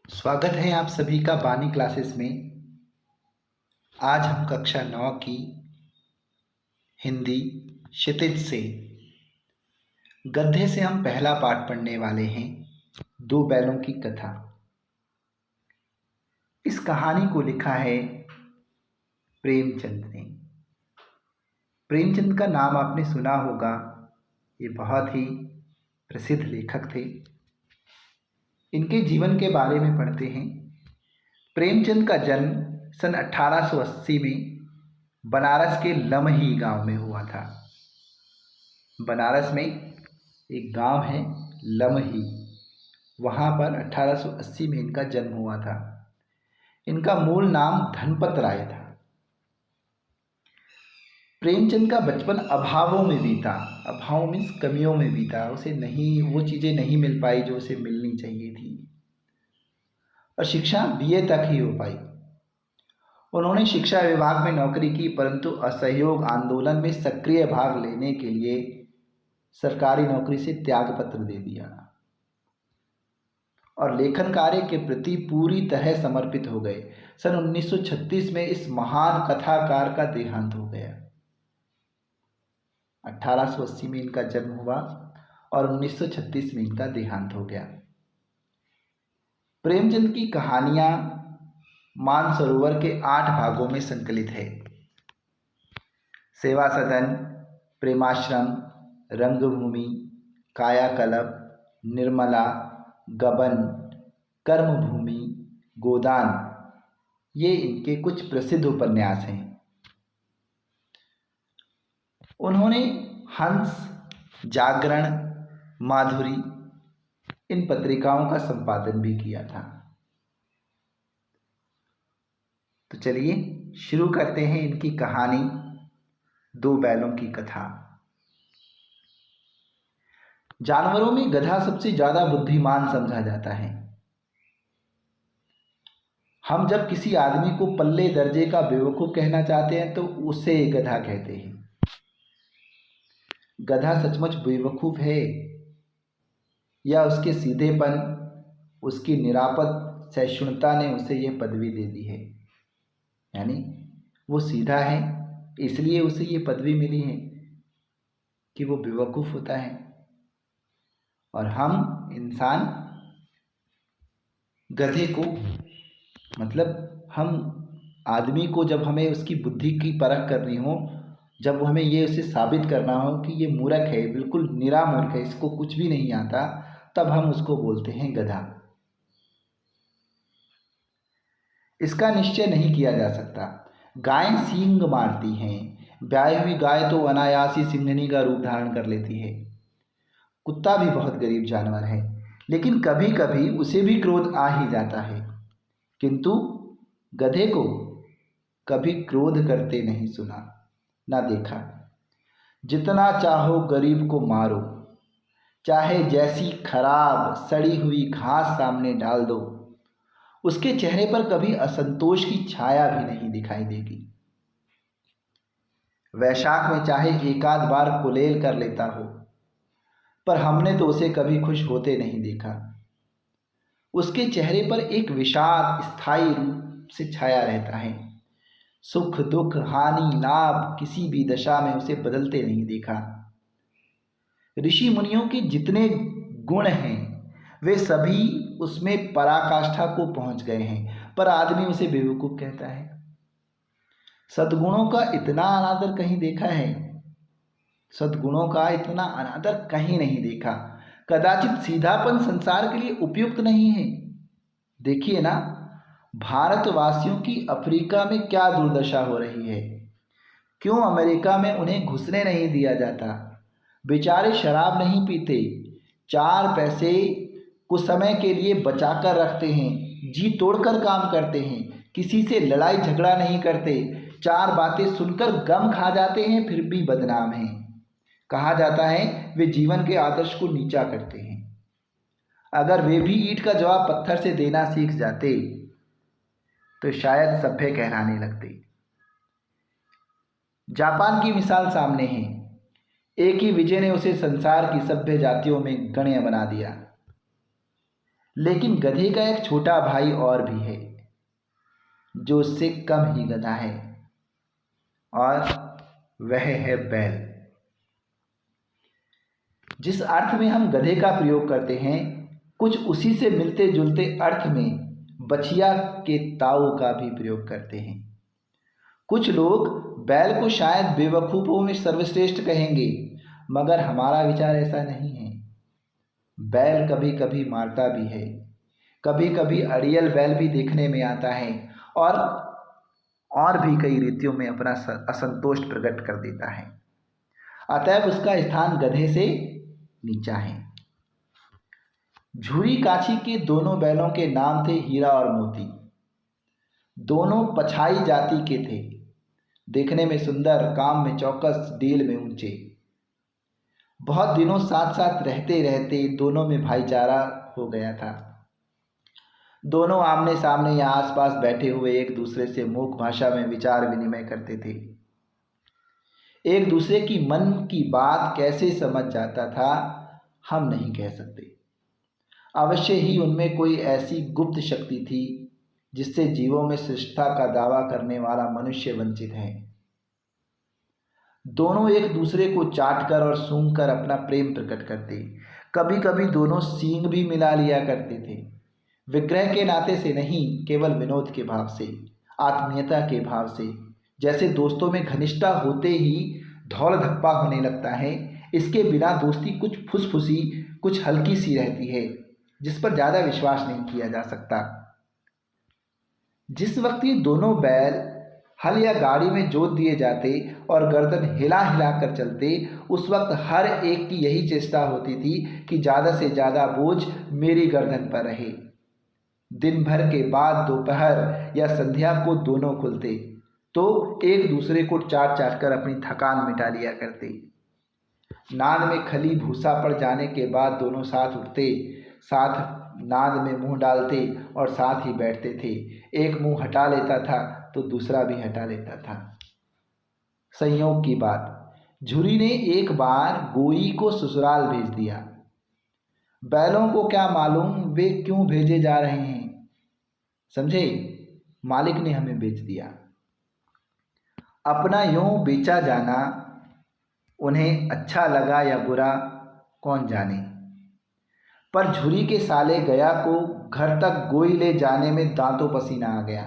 स्वागत है आप सभी का बानी क्लासेस में। आज हम कक्षा 9 की हिंदी क्षितिज से गद्य से हम पहला पाठ पढ़ने वाले हैं, दो बैलों की कथा। इस कहानी को लिखा है प्रेमचंद ने। प्रेमचंद का नाम आपने सुना होगा, ये बहुत ही प्रसिद्ध लेखक थे। इनके जीवन के बारे में पढ़ते हैं। प्रेमचंद का जन्म सन 1880 में बनारस के लमही गांव में हुआ था। बनारस में एक गांव है लमही, वहाँ पर 1880 में इनका जन्म हुआ था। इनका मूल नाम धनपत राय था। प्रेमचंद का बचपन अभावों में बीता। अभाव मीन्स कमियों में बीता। उसे वो चीज़ें नहीं मिल पाई जो उसे मिलनी चाहिए थी, और शिक्षा बीए तक ही हो पाई। उन्होंने शिक्षा विभाग में नौकरी की, परंतु असहयोग आंदोलन में सक्रिय भाग लेने के लिए सरकारी नौकरी से त्यागपत्र दे दिया और लेखन कार्य के प्रति पूरी तरह समर्पित हो गए। सन 1936 में इस महान कथाकार का देहांत हो गया। 1880 में इनका जन्म हुआ और 1936 में इनका देहांत हो गया। प्रेमचंद की कहानियां मानसरोवर के 8 भागों में संकलित है। सेवा सदन, प्रेमाश्रम, रंगभूमि, कायाकल्प, निर्मला, गबन, कर्मभूमि, गोदान, ये इनके कुछ प्रसिद्ध उपन्यास हैं। उन्होंने हंस, जागरण, माधुरी इन पत्रिकाओं का संपादन भी किया था। तो चलिए शुरू करते हैं इनकी कहानी, दो बैलों की कथा। जानवरों में गधा सबसे ज्यादा बुद्धिमान समझा जाता है। हम जब किसी आदमी को पल्ले दर्जे का बेवकूफ कहना चाहते हैं तो उसे गधा कहते हैं। गधा सचमुच बेवकूफ है या उसके सीधेपन, उसकी निरापद सहिष्णुता ने उसे यह पदवी दे दी है? यानी वो सीधा है इसलिए उसे ये पदवी मिली है कि वो बेवकूफ होता है, और हम इंसान गधे को, मतलब हम आदमी को जब हमें उसकी बुद्धि की परख करनी हो, जब हमें ये उसे साबित करना हो कि ये मूर्ख है, बिल्कुल निरा मूर्ख है, इसको कुछ भी नहीं आता, तब हम उसको बोलते हैं गधा। इसका निश्चय नहीं किया जा सकता। गायें सींग मारती हैं, ब्याई हुई गाय तो अनायास ही सिंघनी का रूप धारण कर लेती है। कुत्ता भी बहुत गरीब जानवर है, लेकिन कभी कभी उसे भी क्रोध आ ही जाता है, किंतु गधे को कभी क्रोध करते नहीं सुना, ना देखा। जितना चाहो गरीब को मारो, चाहे जैसी खराब सड़ी हुई घास सामने डाल दो, उसके चेहरे पर कभी असंतोष की छाया भी नहीं दिखाई देगी। वैशाख में चाहे एकाध बार कुलेल कर लेता हो, पर हमने तो उसे कभी खुश होते नहीं देखा। उसके चेहरे पर एक विषाद स्थायी रूप से छाया रहता है। सुख दुख हानि लाभ किसी भी दशा में उसे बदलते नहीं देखा। ऋषि मुनियों के जितने गुण हैं वे सभी उसमें पराकाष्ठा को पहुंच गए हैं, पर आदमी उसे बेवकूफ कहता है। सद्गुणों का इतना अनादर कहीं देखा है? सद्गुणों का इतना अनादर कहीं नहीं देखा। कदाचित सीधापन संसार के लिए उपयुक्त नहीं है। देखिए ना, भारतवासियों की अफ्रीका में क्या दुर्दशा हो रही है। क्यों अमेरिका में उन्हें घुसने नहीं दिया जाता? बेचारे शराब नहीं पीते, 4 पैसे कुछ समय के लिए बचाकर रखते हैं, जी तोड़कर काम करते हैं, किसी से लड़ाई झगड़ा नहीं करते, 4 बातें सुनकर गम खा जाते हैं, फिर भी बदनाम हैं। कहा जाता है वे जीवन के आदर्श को नीचा करते हैं। अगर वे भी ईंट का जवाब पत्थर से देना सीख जाते तो शायद सभ्य कहलाने लगते। जापान की मिसाल सामने है। एक ही विजय ने उसे संसार की सभ्य जातियों में गण्य बना दिया। लेकिन गधे का एक छोटा भाई और भी है जो उससे कम ही गधा है, और वह है बैल। जिस अर्थ में हम गधे का प्रयोग करते हैं, कुछ उसी से मिलते जुलते अर्थ में बछिया के ताऊ का भी प्रयोग करते हैं। कुछ लोग बैल को शायद बेवकूफ़ों में सर्वश्रेष्ठ कहेंगे, मगर हमारा विचार ऐसा नहीं है। बैल कभी कभी मारता भी है, कभी कभी अड़ियल बैल भी देखने में आता है, और भी कई रीतियों में अपना असंतोष प्रकट कर देता है। अतएव उसका स्थान गधे से नीचा है। झूरी काछी के दोनों बैलों के नाम थे हीरा और मोती। दोनों पछाई जाति के थे, देखने में सुंदर, काम में चौकस, डील में ऊंचे। बहुत दिनों साथ साथ रहते रहते दोनों में भाईचारा हो गया था। दोनों आमने सामने या आसपास बैठे हुए एक दूसरे से मूक भाषा में विचार विनिमय करते थे। एक दूसरे की मन की बात कैसे समझ जाता था, हम नहीं कह सकते। अवश्य ही उनमें कोई ऐसी गुप्त शक्ति थी जिससे जीवों में श्रेष्ठता का दावा करने वाला मनुष्य वंचित है। दोनों एक दूसरे को चाटकर और सूंघकर अपना प्रेम प्रकट करते। कभी कभी दोनों सींग भी मिला लिया करते थे। विग्रह के नाते से नहीं, केवल विनोद के भाव से, आत्मीयता के भाव से। जैसे दोस्तों में घनिष्ठता होते ही धौल धप्पा होने लगता है, इसके बिना दोस्ती कुछ फुसफुसी, कुछ हल्की सी रहती है, जिस पर ज़्यादा विश्वास नहीं किया जा सकता। जिस वक्त ये दोनों बैल हल या गाड़ी में जोत दिए जाते और गर्दन हिला हिला कर चलते, उस वक्त हर एक की यही चेष्टा होती थी कि ज़्यादा से ज़्यादा बोझ मेरी गर्दन पर रहे। दिन भर के बाद दोपहर या संध्या को दोनों खुलते तो एक दूसरे को चाट चाट कर अपनी थकान मिटा लिया करते। नाद में खली भूसा पड़ जाने के बाद दोनों साथ उठते, साथ नाद में मुंह डालते और साथ ही बैठते थे। एक मुंह हटा लेता था तो दूसरा भी हटा लेता था। संयोग की बात, झुरी ने एक बार गोई को ससुराल भेज दिया। बैलों को क्या मालूम वे क्यों भेजे जा रहे हैं, समझे। मालिक ने हमें बेच दिया। अपना यूं बेचा जाना उन्हें अच्छा लगा या बुरा, कौन जाने। पर झुरी के साले गया को घर तक गोई ले जाने में दांतों पसीना आ गया।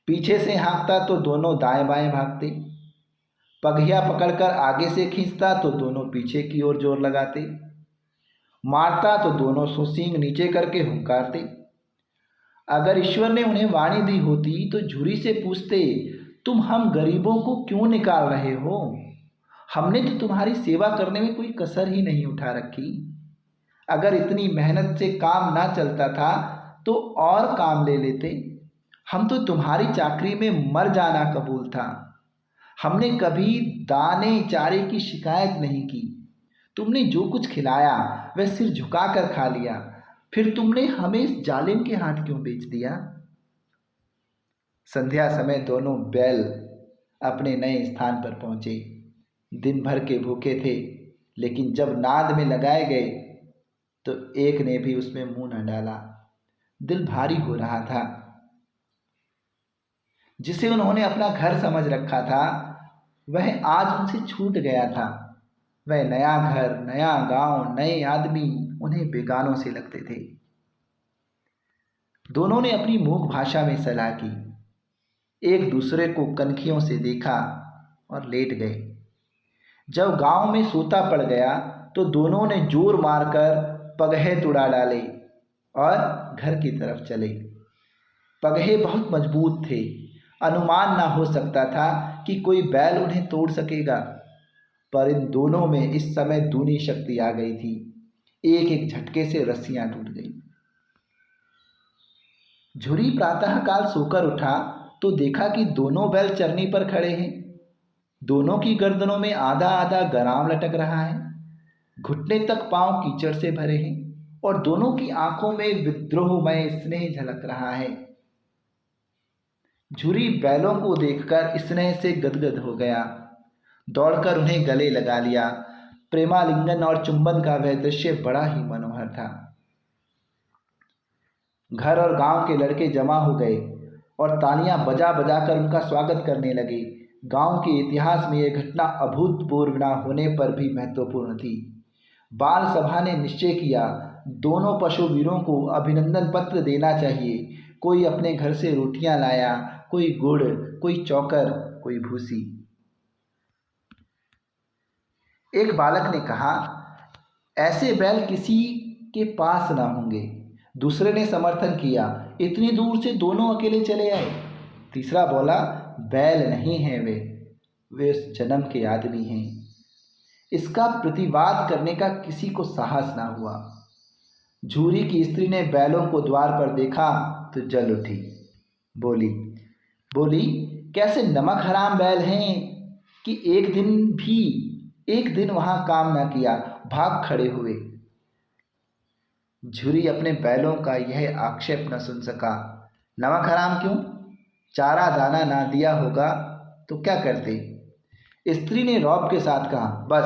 पीछे से हाँकता तो दोनों दाएं बाएं भागते, पगहिया पकड़कर आगे से खींचता तो दोनों पीछे की ओर जोर लगाते, मारता तो दोनों सुसींग नीचे करके हुंकारते। अगर ईश्वर ने उन्हें वाणी दी होती तो झुरी से पूछते, तुम हम गरीबों को क्यों निकाल रहे हो? हमने तो तुम्हारी सेवा करने में कोई कसर ही नहीं उठा रखी। अगर इतनी मेहनत से काम ना चलता था तो और काम ले लेते। हम तो तुम्हारी चाकरी में मर जाना कबूल था। हमने कभी दाने चारे की शिकायत नहीं की। तुमने जो कुछ खिलाया वह सिर झुकाकर खा लिया, फिर तुमने हमें इस जालिम के हाथ क्यों बेच दिया? संध्या समय दोनों बैल अपने नए स्थान पर पहुंचे। दिन भर के भूखे थे, लेकिन जब नाद में लगाए गए तो एक ने भी उसमें मुंह न डाला। दिल भारी हो रहा था। जिसे उन्होंने अपना घर समझ रखा था वह आज उनसे छूट गया था। वह नया घर, नया गांव, नए आदमी उन्हें बेगानों से लगते थे। दोनों ने अपनी मूक भाषा में सलाह की, एक दूसरे को कनखियों से देखा और लेट गए। जब गांव में सोता पड़ गया तो दोनों ने जोर मारकर पगहे तुड़ा डाले और घर की तरफ चले। पगहे बहुत मजबूत थे, अनुमान ना हो सकता था कि कोई बैल उन्हें तोड़ सकेगा। पर इन दोनों में इस समय दूनी शक्ति आ गई थी। एक एक झटके से रस्सियां टूट गई। झुरी प्रातःकाल सोकर उठा तो देखा कि दोनों बैल चरनी पर खड़े हैं। दोनों की गर्दनों में आधा आधा गराम लटक रहा है, घुटने तक पांव कीचड़ से भरे हैं और दोनों की आंखों में विद्रोहमय स्नेह झलक रहा है। झुरी बैलों को देखकर स्नेह से गदगद हो गया, दौड़कर उन्हें गले लगा लिया। प्रेमालिंगन और चुंबन का वह दृश्य बड़ा ही मनोहर था। घर और गांव के लड़के जमा हो गए और तालियां बजा बजा कर उनका स्वागत करने लगे। गांव के इतिहास में यह घटना अभूतपूर्व न होने पर भी महत्वपूर्ण थी। बाल सभा ने निश्चय किया, दोनों पशुवीरों को अभिनंदन पत्र देना चाहिए। कोई अपने घर से रोटियां लाया, कोई गुड़, कोई चौकर, कोई भूसी। एक बालक ने कहा, ऐसे बैल किसी के पास ना होंगे। दूसरे ने समर्थन किया, इतनी दूर से दोनों अकेले चले आए। तीसरा बोला, बैल नहीं हैं वे उस जन्म के आदमी हैं। इसका प्रतिवाद करने का किसी को साहस ना हुआ। झूरी की स्त्री ने बैलों को द्वार पर देखा तो जल उठी। बोली बोली कैसे नमक हराम बैल हैं कि एक दिन वहां काम न किया, भाग खड़े हुए। झूरी अपने बैलों का यह आक्षेप न सुन सका। नमक हराम क्यों? चारा दाना ना दिया होगा तो क्या करते? स्त्री ने रौब के साथ कहा, बस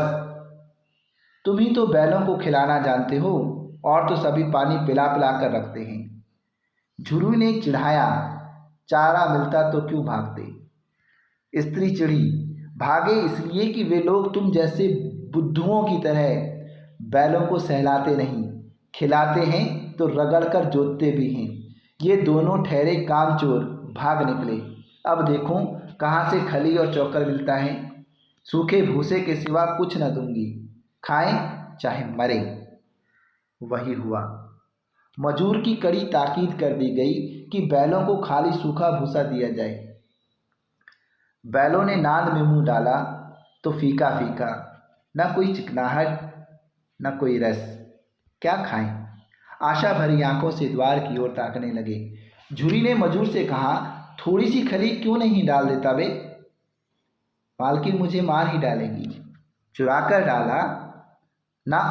तुम ही तो बैलों को खिलाना जानते हो, और तो सभी पानी पिला पिला कर रखते हैं। झुर्री ने चिढ़ाया, चारा मिलता तो क्यों भागते? स्त्री चिढ़ी, भागे इसलिए कि वे लोग तुम जैसे बुद्धुओं की तरह बैलों को सहलाते नहीं, खिलाते हैं तो रगड़ कर जोतते भी हैं। ये दोनों ठहरे कामचोर, भाग निकले। अब देखो कहाँ से खली और चौकर मिलता है। सूखे भूसे के सिवा कुछ न दूंगी, खाएं चाहे मरे। वही हुआ। मजूर की कड़ी ताकीद कर दी गई कि बैलों को खाली सूखा भूसा दिया जाए। बैलों ने नाद में मुंह डाला तो फीका फीका, न कोई चिकनाहट न कोई रस। क्या खाएं? आशा भरी आंखों से द्वार की ओर ताकने लगे। झुरी ने मजूर से कहा, थोड़ी सी खली क्यों नहीं डाल देता बे? मालकिन मुझे मार ही डालेगी। चुरा कर डाला ना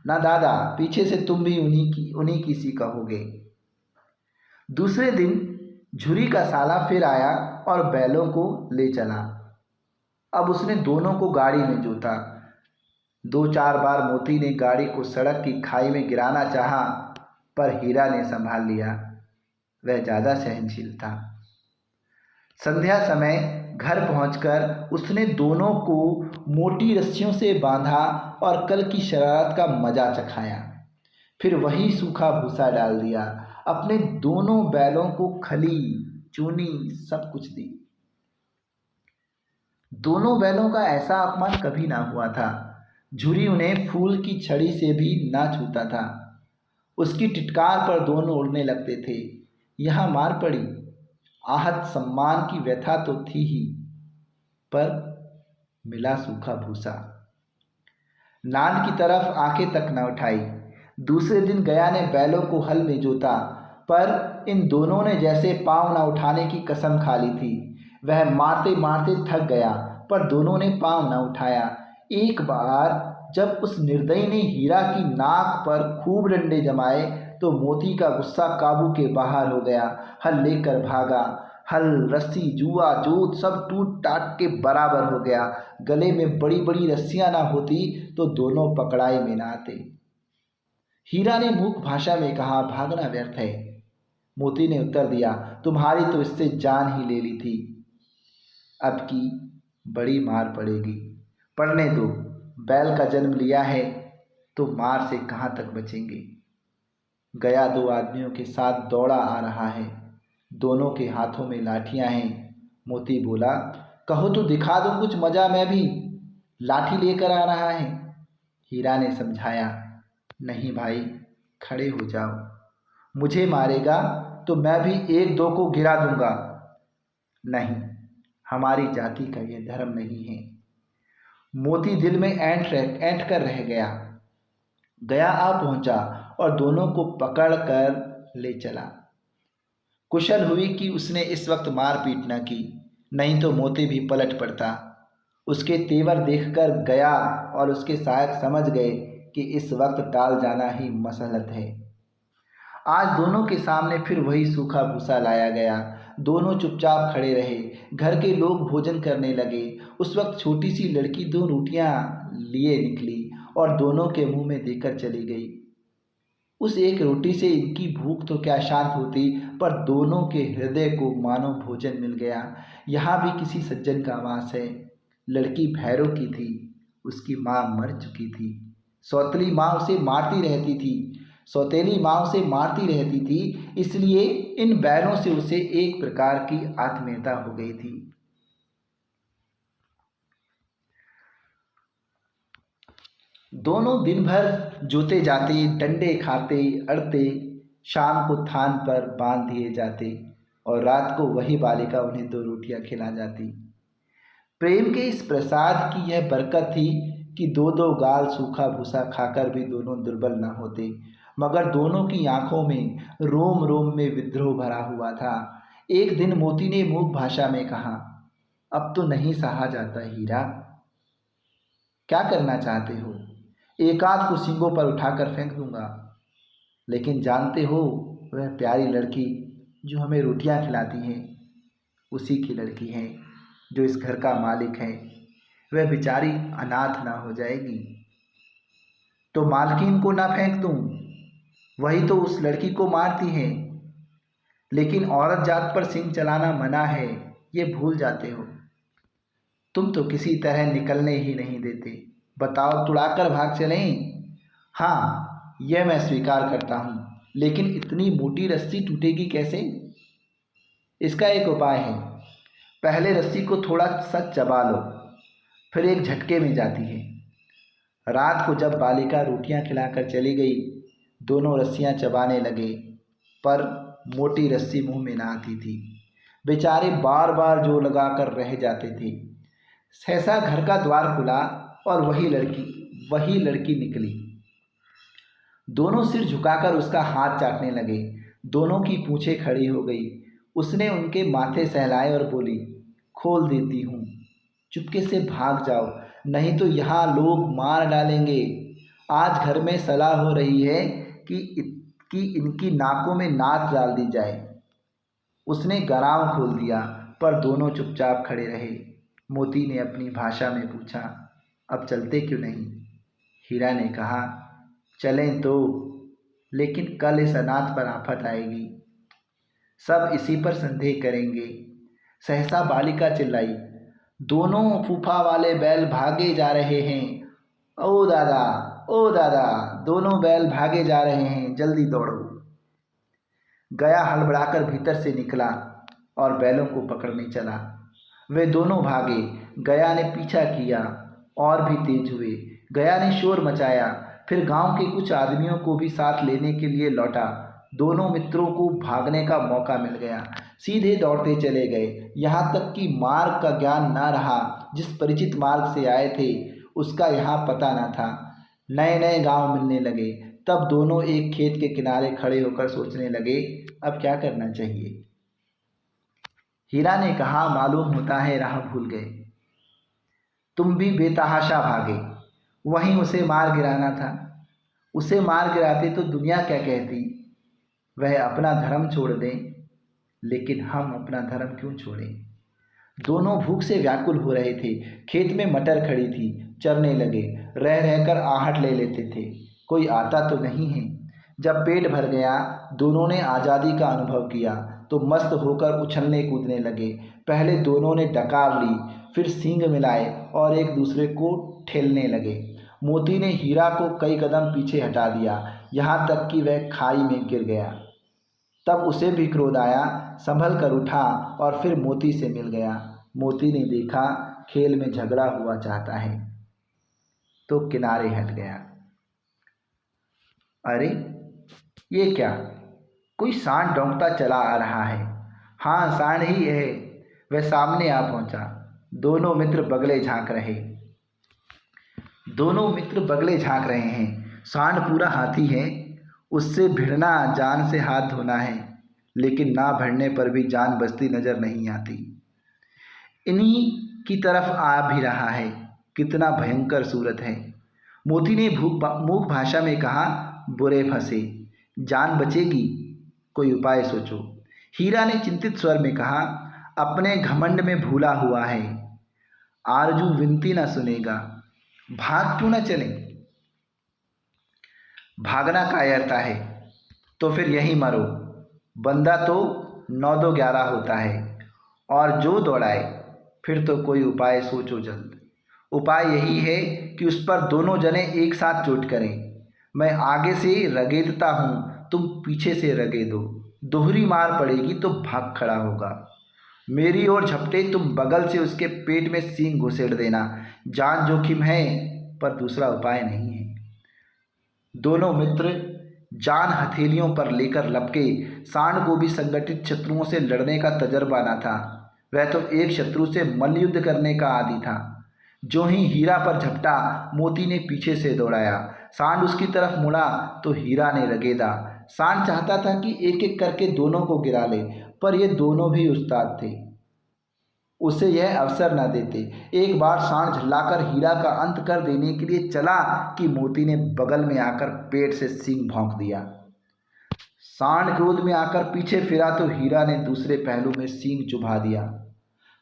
ना दादा, पीछे से तुम भी उन्हीं की सी कहोगे। दूसरे दिन झुरी का साला फिर आया और बैलों को ले चला। अब उसने दोनों को गाड़ी में जोता। 2-4 बार मोती ने गाड़ी को सड़क की खाई में गिराना चाहा, पर हीरा ने संभाल लिया। वह ज़्यादा सहनशील था। संध्या समय घर पहुंचकर उसने दोनों को मोटी रस्सियों से बांधा और कल की शरारत का मजा चखाया। फिर वही सूखा भूसा डाल दिया। अपने दोनों बैलों को खली, चूनी सब कुछ दी। दोनों बैलों का ऐसा अपमान कभी ना हुआ था। झुरी उन्हें फूल की छड़ी से भी ना छूता था। उसकी टिटकार पर दोनों उड़ने लगते थे। यहाँ मार पड़ी। आहत सम्मान की व्यथा तो थी ही, पर मिला सूखा भूसा। नाद की तरफ आंखें तक न उठाई। दूसरे दिन गया ने बैलों को हल में जोता, पर इन दोनों ने जैसे पांव न उठाने की कसम खा ली थी। वह मारते मारते थक गया, पर दोनों ने पांव न उठाया। एक बार जब उस निर्दयी ने हीरा की नाक पर खूब डंडे जमाए तो मोती का गुस्सा काबू के बाहर हो गया। हल लेकर भागा। हल, रस्सी, जुआ, जोत सब टूट टाट के बराबर हो गया। गले में बड़ी बड़ी रस्सियां ना होती तो दोनों पकड़ाई में ना आते। हीरा ने मूक भाषा में कहा, भागना व्यर्थ है। मोती ने उत्तर दिया, तुम्हारी तो इससे जान ही ले ली थी, अब की बड़ी मार पड़ेगी। पढ़ने दो, बैल का जन्म लिया है तो मार से कहाँ तक बचेंगे। गया 2 आदमियों के साथ दौड़ा आ रहा है। दोनों के हाथों में लाठियां हैं। मोती बोला, कहो तो दिखा दूं कुछ मजा, मैं भी लाठी लेकर आ रहा है। हीरा ने समझाया, नहीं भाई, खड़े हो जाओ। मुझे मारेगा तो मैं भी 1-2 को गिरा दूंगा। नहीं, हमारी जाति का यह धर्म नहीं है। मोती दिल में ऐंठ कर रह गया। गया आ पहुंचा और दोनों को पकड़ कर ले चला। कुशल हुई कि उसने इस वक्त मारपीट न की, नहीं तो मोती भी पलट पड़ता। उसके तेवर देखकर गया और उसके सहायक समझ गए कि इस वक्त टाल जाना ही मसलहत है। आज दोनों के सामने फिर वही सूखा भूसा लाया गया। दोनों चुपचाप खड़े रहे। घर के लोग भोजन करने लगे। उस वक्त छोटी सी लड़की 2 रोटियां लिए निकली और दोनों के मुंह में देकर चली गई। उस एक रोटी से इनकी भूख तो क्या शांत होती, पर दोनों के हृदय को मानो भोजन मिल गया। यहाँ भी किसी सज्जन का वास है। लड़की भैरव की थी, उसकी माँ मर चुकी थी। सौतेली माँ उसे मारती रहती थी, सौतेली माँ उसे मारती रहती थी, इसलिए इन बैलों से उसे एक प्रकार की आत्मीयता हो गई थी। दोनों दिन भर जोते जाते, डंडे खाते अड़ते, शाम को थान पर बांध दिए जाते और रात को वही बालिका उन्हें 2 रोटियां खिला जाती। प्रेम के इस प्रसाद की यह बरकत थी कि 2-2 गाल सूखा भूसा खाकर भी दोनों दुर्बल न होते, मगर दोनों की आंखों में रोम रोम में विद्रोह भरा हुआ था। एक दिन मोती ने मूक भाषा में कहा, अब तो नहीं सहा जाता हीरा, क्या करना चाहते हो? एक आध को सींगों पर उठाकर फेंक दूंगा, लेकिन जानते हो वह प्यारी लड़की जो हमें रोटियां खिलाती हैं उसी की लड़की है, जो इस घर का मालिक है। वह बेचारी अनाथ ना हो जाएगी तो मालकिन को ना फेंक दूं? वही तो उस लड़की को मारती है। लेकिन औरत जात पर सिंह चलाना मना है, ये भूल जाते हो। तुम तो किसी तरह निकलने ही नहीं देते। बताओ, तुड़ाकर भाग चलें? हाँ, यह मैं स्वीकार करता हूँ, लेकिन इतनी मोटी रस्सी टूटेगी कैसे? इसका एक उपाय है। पहले रस्सी को थोड़ा सा चबा लो, फिर एक झटके में जाती है। रात को जब बालिका रोटियां खिलाकर चली गई, दोनों रस्सियां चबाने लगे, पर मोटी रस्सी मुंह में ना आती थी। बेचारे बार बार जोर लगाकर रह जाते थे। सहसा घर का द्वार खुला और वही लड़की निकली। दोनों सिर झुकाकर उसका हाथ चाटने लगे। दोनों की पूंछें खड़ी हो गई। उसने उनके माथे सहलाए और बोली, खोल देती हूँ, चुपके से भाग जाओ, नहीं तो यहाँ लोग मार डालेंगे। आज घर में सलाह हो रही है कि इनकी नाकों में नाक डाल दी जाए। उसने गराम खोल दिया, पर दोनों चुपचाप खड़े रहे। मोती ने अपनी भाषा में पूछा, अब चलते क्यों नहीं? हीरा ने कहा, चलें तो, लेकिन कल इस अनाथ पर आफत आएगी, सब इसी पर संदेह करेंगे। सहसा बालिका चिल्लाई, दोनों फूफा वाले बैल भागे जा रहे हैं। ओ दादा, ओ दादा, दोनों बैल भागे जा रहे हैं, जल्दी दौड़ो। गया हड़बड़ाकर भीतर से निकला और बैलों को पकड़ने चला। वे दोनों भागे। गया ने पीछा किया और भी तेज हुए। गया ने शोर मचाया, फिर गांव के कुछ आदमियों को भी साथ लेने के लिए लौटा। दोनों मित्रों को भागने का मौका मिल गया। सीधे दौड़ते चले गए, यहाँ तक कि मार्ग का ज्ञान न रहा। जिस परिचित मार्ग से आए थे उसका यहाँ पता न था। नए नए गांव मिलने लगे। तब दोनों एक खेत के किनारे खड़े होकर सोचने लगे, अब क्या करना चाहिए। हीरा ने कहा, मालूम होता है राह भूल गए। तुम भी बेतहाशा भागे, वहीं उसे मार गिराना था। उसे मार गिराते तो दुनिया क्या कहती। वह अपना धर्म छोड़ दें, लेकिन हम अपना धर्म क्यों छोड़ें। दोनों भूख से व्याकुल हो रहे थे। खेत में मटर खड़ी थी, चरने लगे। रह रहकर आहट ले लेते थे, कोई आता तो नहीं है। जब पेट भर गया, दोनों ने आज़ादी का अनुभव किया तो मस्त होकर उछलने कूदने लगे। पहले दोनों ने डकार ली, फिर सींग मिलाए और एक दूसरे को ठेलने लगे। मोती ने हीरा को कई कदम पीछे हटा दिया, यहाँ तक कि वह खाई में गिर गया। तब उसे भी क्रोध आया, संभल कर उठा और फिर मोती से मिल गया। मोती ने देखा खेल में झगड़ा हुआ चाहता है तो किनारे हट गया। अरे ये क्या, कोई सांड डौंकता चला आ रहा है। हाँ, सांड ही है। वह सामने आ पहुंचा। दोनों मित्र बगले झांक रहे हैं। सांड पूरा हाथी है, उससे भिड़ना जान से हाथ धोना है, लेकिन ना भिड़ने पर भी जान बचती नजर नहीं आती। इन्हीं की तरफ आ भी रहा है, कितना भयंकर सूरत है। मोती ने मूक भाषा में कहा, बुरे फंसे, जान बचेगी, कोई उपाय सोचो। हीरा ने चिंतित स्वर में कहा, अपने घमंड में भूला हुआ है, आरजू विनती ना सुनेगा, भाग क्यों ना चले। भागना कायरता है, तो फिर यहीं मरो। बंदा तो 9 2 11 होता है, और जो दौड़ाए। फिर तो कोई उपाय सोचो जल्द। उपाय यही है कि उस पर दोनों जने एक साथ चोट करें। मैं आगे से रगेदता हूँ, तुम पीछे से रगेदो। दोहरी मार पड़ेगी तो भाग खड़ा होगा। मेरी ओर झपटे, तुम बगल से उसके पेट में सींग घुसेड़ देना। जान जोखिम है, पर दूसरा उपाय नहीं है। दोनों मित्र जान हथेलियों पर लेकर लपके। सांड को भी संगठित शत्रुओं से लड़ने का तजर्बा न था। वह तो एक शत्रु से मल्लयुद्ध करने का आदी था। जो ही हीरा पर झपटा, मोती ने पीछे से दौड़ाया। सांड उसकी तरफ मुड़ा तो हीरा ने रगेदा। सांड चाहता था कि एक एक करके दोनों को गिरा ले, पर ये दोनों भी उस्ताद थे, उसे यह अवसर न देते। एक बार सांड झल्लाकर हीरा का अंत कर देने के लिए चला कि मोती ने बगल में आकर पेट से सींग भोंक दिया। सांड क्रोध में आकर पीछे फिरा तो हीरा ने दूसरे पहलू में सींग चुभा दिया।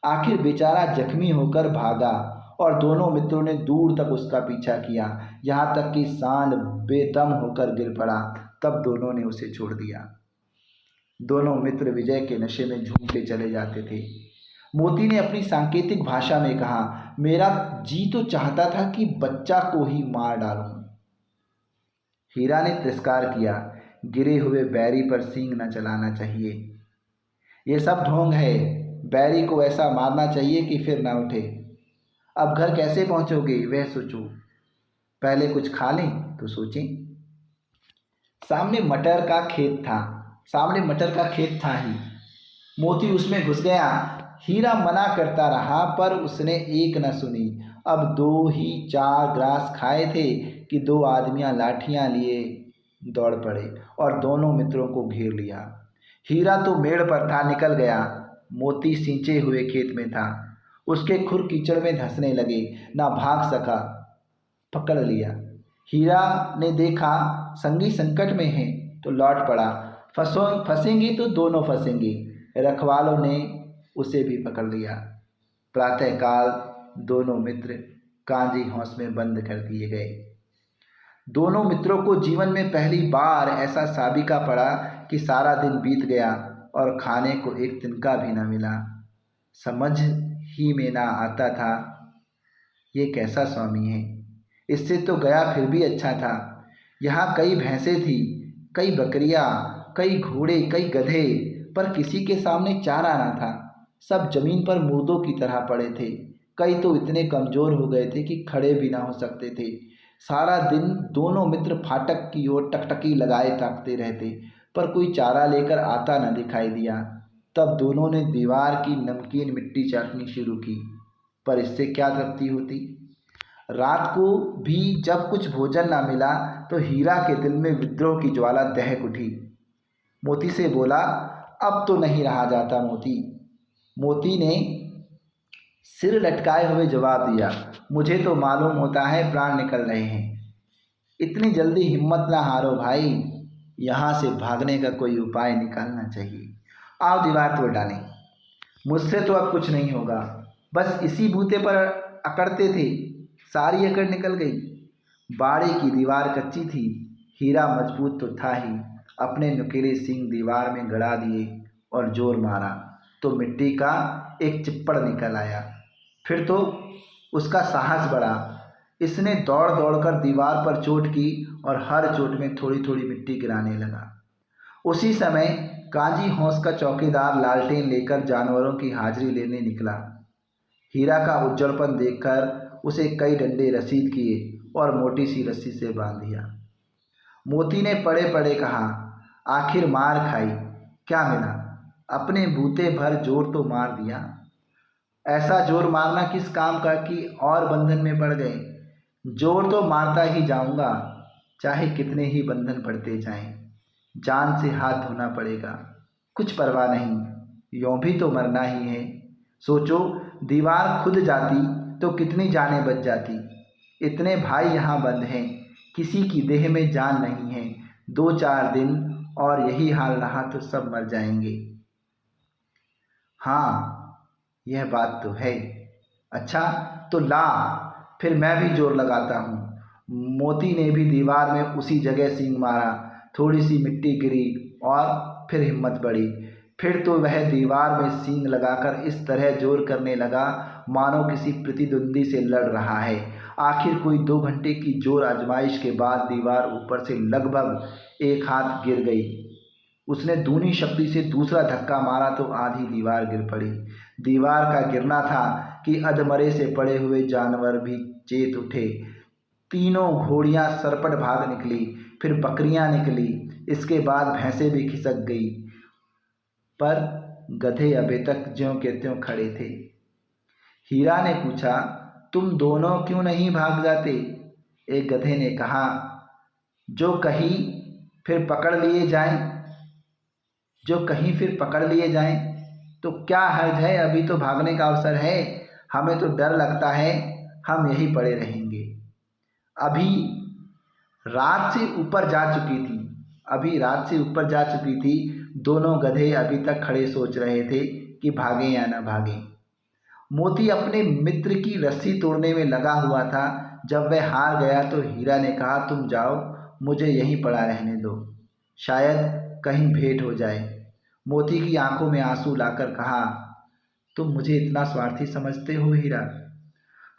आखिर बेचारा जख्मी होकर भागा, और दोनों मित्रों ने दूर तक उसका पीछा किया, यहाँ तक कि सांड बेदम होकर गिर पड़ा। तब दोनों ने उसे छोड़ दिया। दोनों मित्र विजय के नशे में झूमते चले जाते थे। मोती ने अपनी सांकेतिक भाषा में कहा, मेरा जी तो चाहता था कि बच्चा को ही मार डालूं। हीरा ने तिरस्कार किया, गिरे हुए बैरी पर सींग न चलाना चाहिए। ये सब ढोंग है। बैरी को ऐसा मारना चाहिए कि फिर ना उठे। अब घर कैसे पहुंचोगे वह सोचो। पहले कुछ खा लें तो सोचें। सामने मटर का खेत था ही। मोती उसमें घुस गया। हीरा मना करता रहा, पर उसने एक न सुनी। अब 2 ही 4 ग्रास खाए थे कि 2 आदमियां लाठियां लिए दौड़ पड़े और दोनों मित्रों को घेर लिया। हीरा तो मेड़ पर था, निकल गया। मोती सींचे हुए खेत में था। उसके खुर कीचड़ में धंसने लगे, ना भाग सका। पकड़ लिया। हीरा ने देखा संगी संकट में है तो लौट पड़ा। फंसेंगे तो दोनों फंसेंगे। रखवालों ने उसे भी पकड़ लिया। प्रातःकाल दोनों मित्र कांजी हौस में बंद कर दिए गए। दोनों मित्रों को जीवन में पहली बार ऐसा साबिका पड़ा कि सारा दिन बीत गया और खाने को एक तिनका भी न मिला। समझ ही में ना आता था ये कैसा स्वामी है। इससे तो गया फिर भी अच्छा था। यहाँ कई भैंसें थी, कई बकरियाँ, कई घोड़े, कई गधे, पर किसी के सामने चारा ना था। सब जमीन पर मुर्दों की तरह पड़े थे। कई तो इतने कमज़ोर हो गए थे कि खड़े भी ना हो सकते थे। सारा दिन दोनों मित्र फाटक की ओर टकटकी लगाए ताकते रहते, पर कोई चारा लेकर आता न दिखाई दिया। तब दोनों ने दीवार की नमकीन मिट्टी चाटनी शुरू की, पर इससे क्या तृप्ति होती। रात को भी जब कुछ भोजन न मिला तो हीरा के दिल में विद्रोह की ज्वाला दहक उठी। मोती से बोला, अब तो नहीं रहा जाता मोती। मोती ने सिर लटकाए हुए जवाब दिया, मुझे तो मालूम होता है प्राण निकल रहे हैं। इतनी जल्दी हिम्मत ना हारो भाई, यहाँ से भागने का कोई उपाय निकालना चाहिए। आओ दीवार तोड़ डालें। मुझसे तो अब कुछ नहीं होगा। बस इसी बूते पर अकड़ते थे, सारी अकड़ निकल गई। बाड़े की दीवार कच्ची थी, हीरा मजबूत तो था ही। अपने नुकीले सींग दीवार में गड़ा दिए और जोर मारा तो मिट्टी का एक चिप्पड़ निकल आया। फिर तो उसका साहस बढ़ा। इसने दौड़ दौड़कर दीवार पर चोट की और हर चोट में थोड़ी थोड़ी मिट्टी गिराने लगा। उसी समय काजी हौस का चौकीदार लालटेन लेकर जानवरों की हाजिरी लेने निकला। हीरा का उज्जड़पन देखकर उसे कई डंडे रसीद किए और मोटी सी रस्सी से बांध दिया। मोती ने पड़े पड़े कहा, आखिर मार खाई, क्या मिला। अपने बूते भर जोर तो मार दिया। ऐसा जोर मारना किस काम का कि और बंधन में पड़ गए। जोर तो मारता ही जाऊंगा, चाहे कितने ही बंधन पड़ते जाएं। जान से हाथ धोना पड़ेगा, कुछ परवाह नहीं, यों भी तो मरना ही है। सोचो, दीवार खुद जाती तो कितनी जानें बच जाती। इतने भाई यहाँ बंद हैं, किसी की देह में जान नहीं है। 2 4 दिन और यही हाल रहा तो सब मर जाएंगे। हाँ, यह बात तो है। अच्छा तो ला, फिर मैं भी जोर लगाता हूँ। मोती ने भी दीवार में उसी जगह सींग मारा। थोड़ी सी मिट्टी गिरी और फिर हिम्मत बढ़ी। फिर तो वह दीवार में सींग लगाकर इस तरह जोर करने लगा मानो किसी प्रतिद्वंदी से लड़ रहा है। आखिर कोई 2 घंटे की जोर आजमाइश के बाद दीवार ऊपर से लगभग एक हाथ गिर गई। उसने दूनी शक्ति से दूसरा धक्का मारा तो आधी दीवार गिर पड़ी। दीवार का गिरना था कि अधमरे से पड़े हुए जानवर भी चेत उठे। तीनों घोड़ियां सरपट भाग निकली, फिर बकरियां निकली, इसके बाद भैंसें भी खिसक गई, पर गधे अभी तक ज्यों के त्यों खड़े थे। हीरा ने पूछा, तुम दोनों क्यों नहीं भाग जाते? एक गधे ने कहा, जो कहीं फिर पकड़ लिए जाएं तो क्या हर्ज है, अभी तो भागने का अवसर है। हमें तो डर लगता है हम यहीं पड़े रहेंगे। अभी रात से ऊपर जा चुकी थी। दोनों गधे अभी तक खड़े सोच रहे थे कि भागें या न भागें। मोती अपने मित्र की रस्सी तोड़ने में लगा हुआ था। जब वह हार गया तो हीरा ने कहा, तुम जाओ, मुझे यहीं पड़ा रहने दो, शायद कहीं भेंट हो जाए। मोती की आंखों में आंसू लाकर कहा, तुम मुझे इतना स्वार्थी समझते हो हीरा?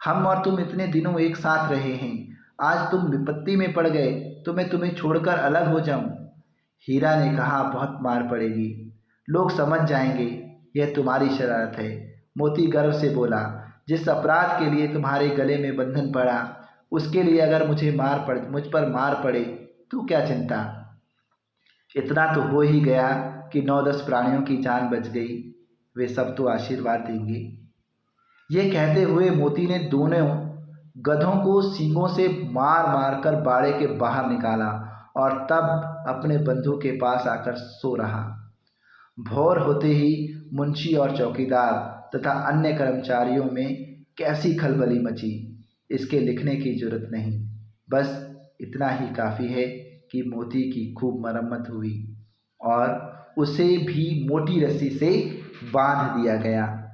हम और तुम इतने दिनों एक साथ रहे हैं, आज तुम विपत्ति में पड़ गए तो मैं तुम्हें छोड़कर अलग हो जाऊं? हीरा ने कहा, बहुत मार पड़ेगी, लोग समझ जाएंगे यह तुम्हारी शरारत है। मोती गर्व से बोला, जिस अपराध के लिए तुम्हारे गले में बंधन पड़ा, उसके लिए अगर मुझ पर मार पड़े तो क्या चिंता। इतना तो हो ही गया कि 9-10 प्राणियों की जान बच गई, वे सब तो आशीर्वाद देंगे। ये कहते हुए मोती ने दोनों गधों को सींगों से मार मार कर बाड़े के बाहर निकाला और तब अपने बंधु के पास आकर सो रहा। भोर होते ही मुंशी और चौकीदार तथा अन्य कर्मचारियों में कैसी खलबली मची, इसके लिखने की जरूरत नहीं। बस इतना ही काफ़ी है कि मोती की खूब मरम्मत हुई और उसे भी मोटी रस्सी से बांध दिया गया।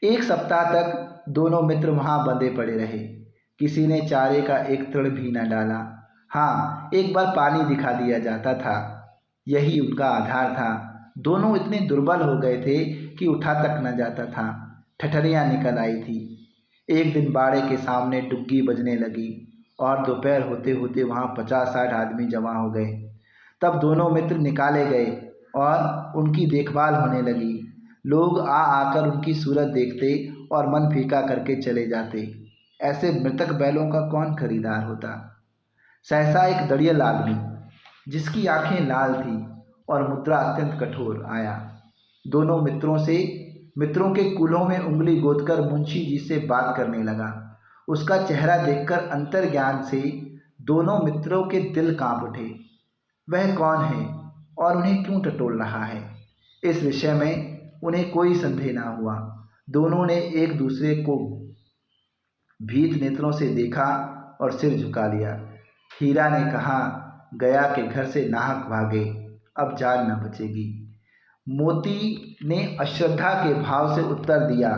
1 सप्ताह तक दोनों मित्र वहाँ बंधे पड़े रहे। किसी ने चारे का एक तृण भी न डाला। हाँ, एक बार पानी दिखा दिया जाता था, यही उनका आधार था। दोनों इतने दुर्बल हो गए थे कि उठा तक न जाता था। ठठरियाँ निकल आई थी। एक दिन बाड़े के सामने डुग्गी बजने लगी और दोपहर होते होते वहाँ 50-60 आदमी जमा हो गए। तब दोनों मित्र निकाले गए और उनकी देखभाल होने लगी। लोग आ आकर उनकी सूरत देखते और मन फीका करके चले जाते। ऐसे मृतक बैलों का कौन खरीदार होता। सहसा एक दड़ियल आदमी, जिसकी आंखें लाल थी और मुद्रा अत्यंत कठोर, आया। दोनों मित्रों के कूल्हों में उंगली गोदकर मुंशी जी से बात करने लगा। उसका चेहरा देखकर अंतर्ज्ञान से दोनों मित्रों के दिल कांप उठे। वह कौन है और उन्हें क्यों टटोल रहा है, इस विषय में उन्हें कोई संदेह न हुआ। दोनों ने एक दूसरे को भीत नेत्रों से देखा और सिर झुका लिया। हीरा ने कहा, गया के घर से नाहक भागे, अब जान न बचेगी। मोती ने अश्रद्धा के भाव से उत्तर दिया,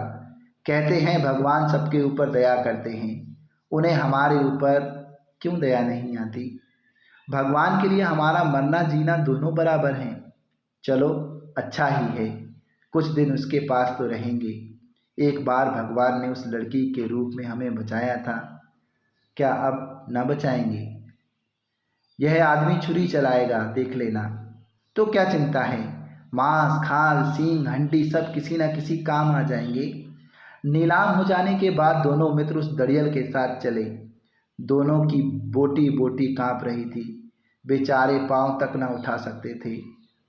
कहते हैं भगवान सबके ऊपर दया करते हैं, उन्हें हमारे ऊपर क्यों दया नहीं आती? भगवान के लिए हमारा मरना जीना दोनों बराबर हैं। चलो अच्छा ही है, कुछ दिन उसके पास तो रहेंगे। एक बार भगवान ने उस लड़की के रूप में हमें बचाया था, क्या अब न बचाएंगे? यह आदमी छुरी चलाएगा, देख लेना। तो क्या चिंता है, मांस, खाल, सींग, हड्डी सब किसी न किसी काम आ जाएंगे। नीलाम हो जाने के बाद दोनों मित्र उस दड़ियल के साथ चले। दोनों की बोटी बोटी कांप रही थी। बेचारे पांव तक न उठा सकते थे,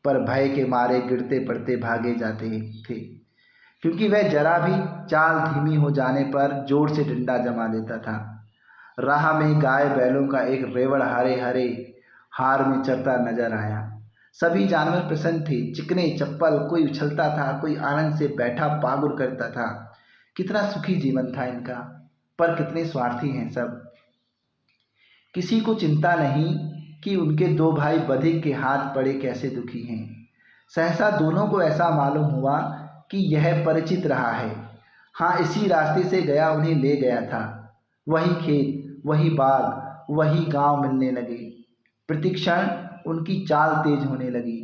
पर भय के मारे गिरते पड़ते भागे जाते थे, क्योंकि वह जरा भी चाल धीमी हो जाने पर जोर से डंडा जमा देता था। राह में गाय बैलों का एक रेवड़ हरे हरे हार में चरता नजर आया। सभी जानवर प्रसन्न थे, चिकने चप्पल, कोई उछलता था, कोई आनंद से बैठा पागुर करता था। कितना सुखी जीवन था इनका, पर कितने स्वार्थी हैं सब। किसी को चिंता नहीं कि उनके 2 भाई बधिक के हाथ पड़े कैसे दुखी हैं। सहसा दोनों को ऐसा मालूम हुआ कि यह परिचित रहा है। हाँ, इसी रास्ते से गया उन्हें ले गया था। वही खेत, वही बाग, वही गांव मिलने लगे। प्रतिक्षण उनकी चाल तेज होने लगी।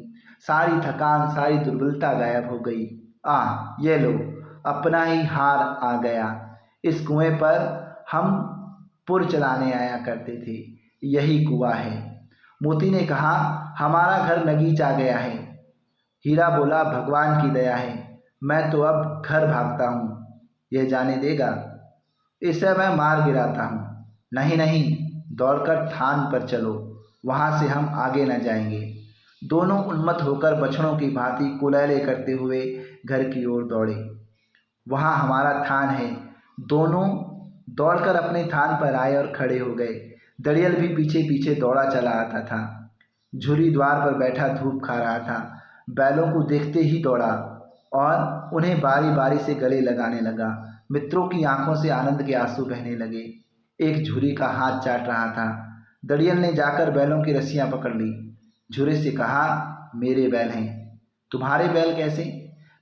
सारी थकान, सारी दुर्बलता गायब हो गई। ये लो, अपना ही हार आ गया। इस कुएं पर हम पुर चलाने आया करते थे, यही कुआं है। मोती ने कहा, हमारा घर नगीच आ गया है। हीरा बोला, भगवान की दया है, मैं तो अब घर भागता हूँ, यह जाने देगा? इसे मैं मार गिराता हूँ। नहीं नहीं, दौड़कर थान पर चलो, वहाँ से हम आगे न जाएंगे। दोनों उन्मत्त होकर बछड़ों की भांति कुलेले करते हुए घर की ओर दौड़े। वहाँ हमारा थान है। दोनों दौड़कर अपने थान पर आए और खड़े हो गए। दड़ियल भी पीछे पीछे दौड़ा चला आता था। झुरी द्वार पर बैठा धूप खा रहा था। बैलों को देखते ही दौड़ा और उन्हें बारी बारी से गले लगाने लगा। मित्रों की आंखों से आनंद के आंसू बहने लगे। एक झुरी का हाथ चाट रहा था। दड़ियल ने जाकर बैलों की रस्सियां पकड़ ली। झुरे से कहा, मेरे बैल हैं। तुम्हारे बैल कैसे?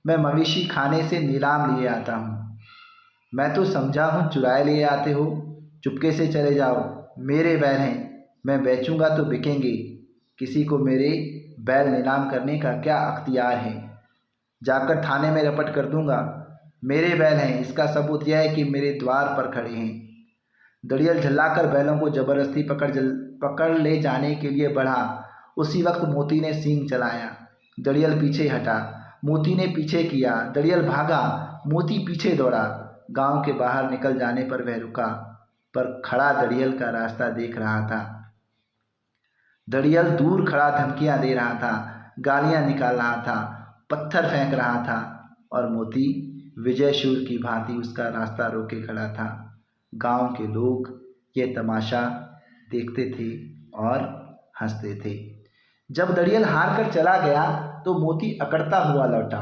मैं मवेशी खाने से नीलाम लिए आता हूँ। मैं तो समझा हूँ चुराए लिए आते हो। चुपके से चले जाओ, मेरे बैल हैं, मैं बेचूंगा तो बिकेंगे। किसी को मेरे बैल नीलाम करने का क्या अख्तियार है? जाकर थाने में रपट कर दूंगा। मेरे बैल हैं, इसका सबूत यह है कि मेरे द्वार पर खड़े हैं। दड़ियल झल्लाकर बैलों को जबरदस्ती पकड़ ले जाने के लिए बढ़ा। उसी वक्त मोती ने सींग चलाया। दड़ियल पीछे हटा। मोती ने पीछे किया। दड़ियल भागा, मोती पीछे दौड़ा। गांव के बाहर निकल जाने पर वह रुका, पर खड़ा दड़ियल का रास्ता देख रहा था। दड़ियल दूर खड़ा धमकियां दे रहा था, गालियां निकाल रहा था, पत्थर फेंक रहा था, और मोती विजयशूर की भांति उसका रास्ता रोके खड़ा था। गांव के लोग ये तमाशा देखते थे और हंसते थे। जब दड़ियल हार कर चला गया तो मोती अकड़ता हुआ लौटा।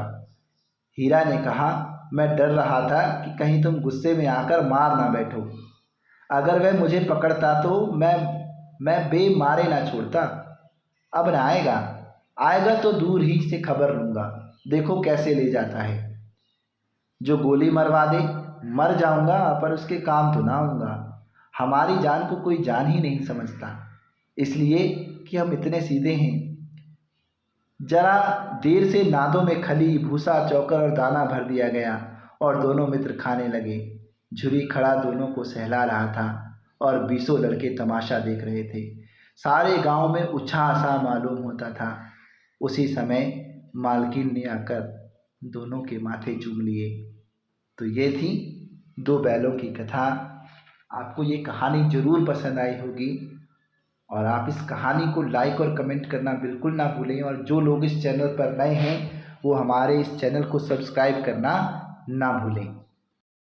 हीरा ने कहा, मैं डर रहा था कि कहीं तुम गुस्से में आकर मार ना बैठो। अगर वह मुझे पकड़ता तो मैं बेमारे ना छोड़ता। अब ना आएगा तो दूर ही से खबर लूँगा, देखो कैसे ले जाता है। जो गोली मरवा दे, मर जाऊंगा पर उसके काम तो ना आऊँगा। हमारी जान को कोई जान ही नहीं समझता, इसलिए कि हम इतने सीधे हैं। जरा देर से नादों में खली, भूसा, चौकर और दाना भर दिया गया और दोनों मित्र खाने लगे। झुरी खड़ा दोनों को सहला रहा था और 20 लड़के तमाशा देख रहे थे। सारे गांव में उत्साह सा मालूम होता था। उसी समय मालकिन ने आकर दोनों के माथे चूम लिए। तो ये थी दो बैलों की कथा। आपको ये कहानी ज़रूर पसंद आई होगी और आप इस कहानी को लाइक और कमेंट करना बिल्कुल ना भूलें। और जो लोग इस चैनल पर नए हैं वो हमारे इस चैनल को सब्सक्राइब करना ना भूलें।